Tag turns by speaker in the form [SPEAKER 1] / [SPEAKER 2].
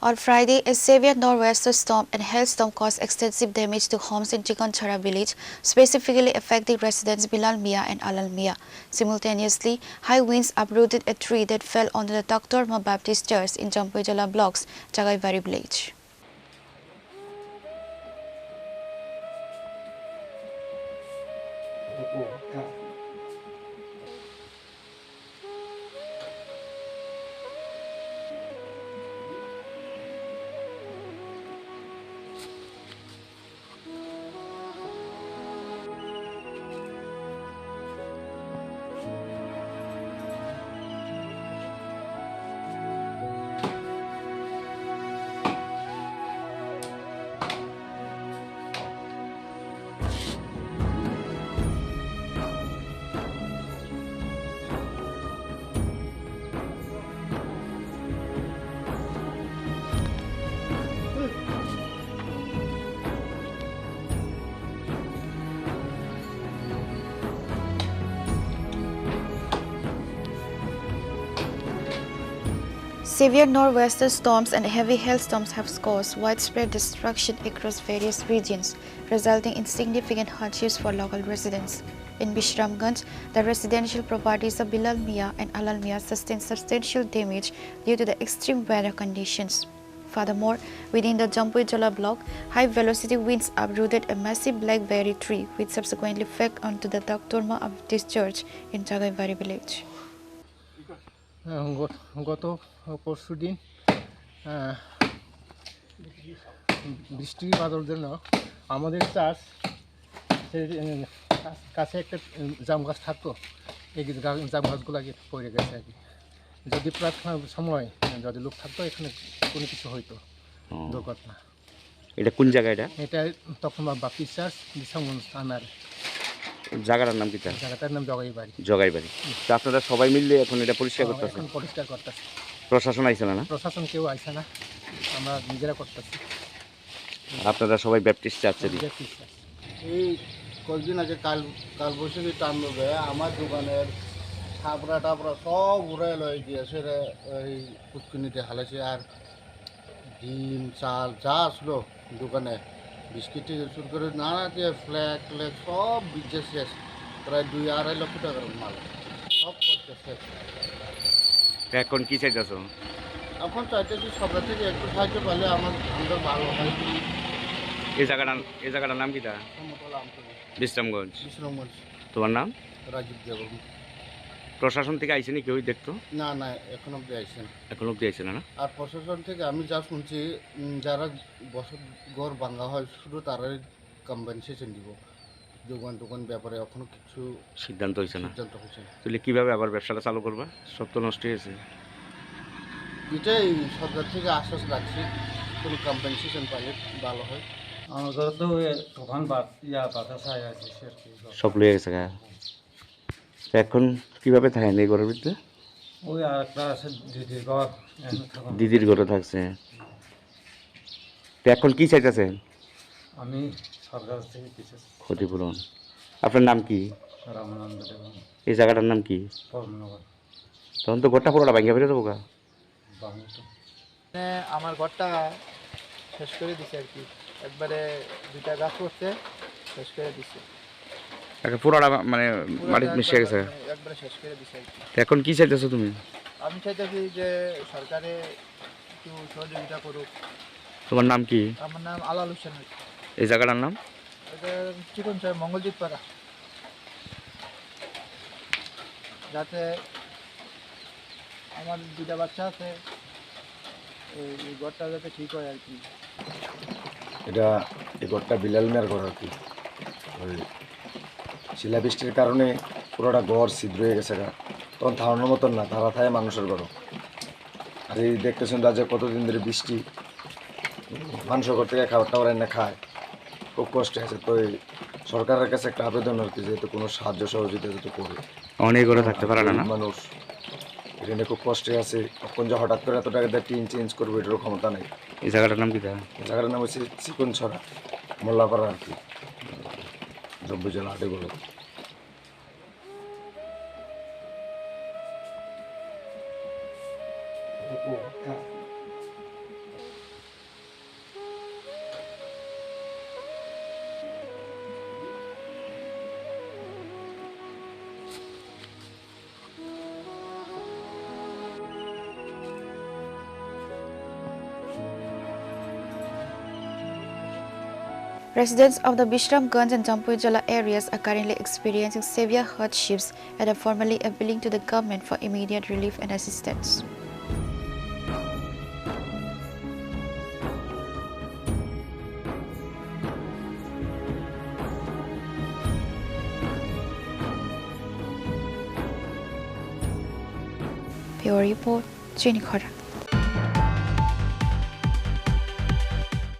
[SPEAKER 1] On Friday, a severe nor'wester storm and hailstorm caused extensive damage to homes in Chikancherra village, specifically affecting residents Billal and Alal. Simultaneously, high winds uprooted a tree that fell onto the Taktorma Baptist Church in Jampui Jala blocks, Jagai Bari village. Severe nor'wester storms and heavy hailstorms have caused widespread destruction across various regions, resulting in significant hardships for local residents. In Bishramganj, the residential properties of Billal and Alal sustained substantial damage due to the extreme weather conditions. Furthermore, within the Jampui Jala block, high-velocity winds uprooted a massive blackberry tree, which subsequently fell onto the Taktorma Baptist Church in Jagai Bari village.
[SPEAKER 2] গত পরশুদিন বৃষ্টি বাদল জন্য আমাদের church কাছে একটা জাম গাছ থাকতো, এই জাম গাছগুলো আগে পড়ে গেছে আর কি। যদি প্রার্থনার সময় যদি লোক থাকতো এখানে কোনো কিছু হইতো দুর্ঘটনা।
[SPEAKER 3] এটা কোন জায়গা?
[SPEAKER 2] এটা তখনমা বাপ্টিস্ট চার্চ বিশালগঞ্জ থানার।
[SPEAKER 3] জায়গাটার নাম কি?
[SPEAKER 2] জায়গাটার নাম জগাই বাড়ি।
[SPEAKER 3] জগাই বাড়ি। তো আপনারা সবাই মিলে এখন এটা পরিষ্কার করতেছেন?
[SPEAKER 2] এখন পরিষ্কার করতেছি।
[SPEAKER 3] প্রশাসন আইছে না?
[SPEAKER 2] প্রশাসন কেউ আইছে না, আমরা নিজেরা করতেছি।
[SPEAKER 3] আপনারা সবাই ব্যাপটিস্ট চার্চের?
[SPEAKER 4] এই কয়েকদিন আগে কাল বৈশাখী টানবে আমার দোকানের ছাপড়া টাপড়া সব উড়াই লয়ে গিয়েছে, এই পুষ্কিনিতে হালাইছে। আর ডিম চাল যা আসলো দোকানে, বিস্কিট থেকে শুরু করে নানা যে ফ্ল্যাগ সব বিজনেস শেষ। প্রায় 2-2.5 লক্ষ টাকার মাল সব করতে শেষ।
[SPEAKER 3] এখন কি চাইতেছ?
[SPEAKER 4] এখন চাইতেছি সরকার থেকে একটু সাহায্য পালে আমাদের ভালো হয়।
[SPEAKER 3] এই জায়গাটার নাম কি? বিশ্রামগঞ্জ। তোমার নাম?
[SPEAKER 4] রাজীব দেব।
[SPEAKER 3] প্রশাসন থেকে আইসে নি কেউ দেখতো?
[SPEAKER 4] না, এখন অব্দি আইসেন।
[SPEAKER 3] এখন অব্দি আইসে না?
[SPEAKER 4] আর প্রশাসন থেকে আমি যা শুনছি, যারা বসত ঘর ভাঙা হয় শুধু তারাই কম্পেনসেশন দিব। দোকান ব্যাপারে এখনো কিছু
[SPEAKER 3] সিদ্ধান্ত হয়েছে না।
[SPEAKER 4] তাহলে
[SPEAKER 3] কীভাবে আবার ব্যবসাটা চালু করবা? সব তো নষ্ট হয়েছে।
[SPEAKER 4] এটাই সরকার থেকে আশ্বাস রাখছি, কোনো কম্পেনসেশন পাইলে ভালো হয়।
[SPEAKER 5] আমাদের তো দোকান বাতাস
[SPEAKER 3] সব লয়ে গেছে। এখন কীভাবে থাকেন এই ঘরের ভিতরে?
[SPEAKER 5] ওই আর একটা আছে দিদির ঘর,
[SPEAKER 3] দিদির ঘরে থাকছে। তো এখন কি চাইতেছেন?
[SPEAKER 5] আমি সরকার থেকে কিছু
[SPEAKER 3] ক্ষতিপূরণ। আপনার নাম কি?
[SPEAKER 5] রামানন্দ দেব।
[SPEAKER 3] এই জায়গাটার নাম কি?
[SPEAKER 5] পরমনগর।
[SPEAKER 3] তখন তো ঘরটা পুরোটা ভাঙ্গা ফেলে দেবো।
[SPEAKER 6] আমার ঘরটা শেষ করে দিছে আর কি, একবারে 2টা গাছ করছে শেষ করে দিছে।
[SPEAKER 3] পুরোটা মানে মাটিতে মিশে গেছে,
[SPEAKER 6] একবারে শেষ করে দিছে আর কি।
[SPEAKER 3] এখন কি চাইতেছো তুমি?
[SPEAKER 6] আমি চাইতেছি যে সরকারে একটু সহযোগিতা করুক।
[SPEAKER 3] তোমার নাম কি?
[SPEAKER 6] আমার নাম আলাল হোসেন।
[SPEAKER 3] এই জায়গাটার নাম?
[SPEAKER 6] এটা চিকনচারা মঙ্গলজিৎ পাড়া। যাতে আমার 2টা বাচ্চা আছে, এই ঘরটা যাতে ঠিক হয় আর কি।
[SPEAKER 7] এই ঘরটা বিলাল মিয়ার ঘর আর কি। ওই শিলাবৃষ্টির কারণে পুরোটা ঘর ছিদ্র হয়ে গেছে। তখন থামানোর মতন না, তারা থাকে মানুষের ঘর। আর এই দেখতেছেন রাজা কতদিন ধরে বৃষ্টি, মানুষের ঘর থেকে খাবার টাবার এনে খায়, খুব কষ্ট আছে। তো এই সরকারের কাছে একটা আবেদন আর কি, যেহেতু কোনো সাহায্য সহযোগিতা যেহেতু করে।
[SPEAKER 3] অনেক ঘরে থাকতে পারে না
[SPEAKER 7] মানুষ এখানে খুব কষ্টে আছে। তখন যে হঠাৎ করে এত টাকা দিয়ে টিন চেঞ্জ করবে এটারও ক্ষমতা নেই।
[SPEAKER 3] এই জায়গাটার নাম কি?
[SPEAKER 7] এই জায়গাটার নাম হচ্ছে চিকনছড়া, মোল্লাপাড়া আর কি, জম্বু জেলা বলে।
[SPEAKER 1] Residents of the Bishramganj and Jampui Jala areas are currently experiencing severe hardships and are formally appealing to the government for immediate relief and assistance. Bureau Report, Chini Khorang.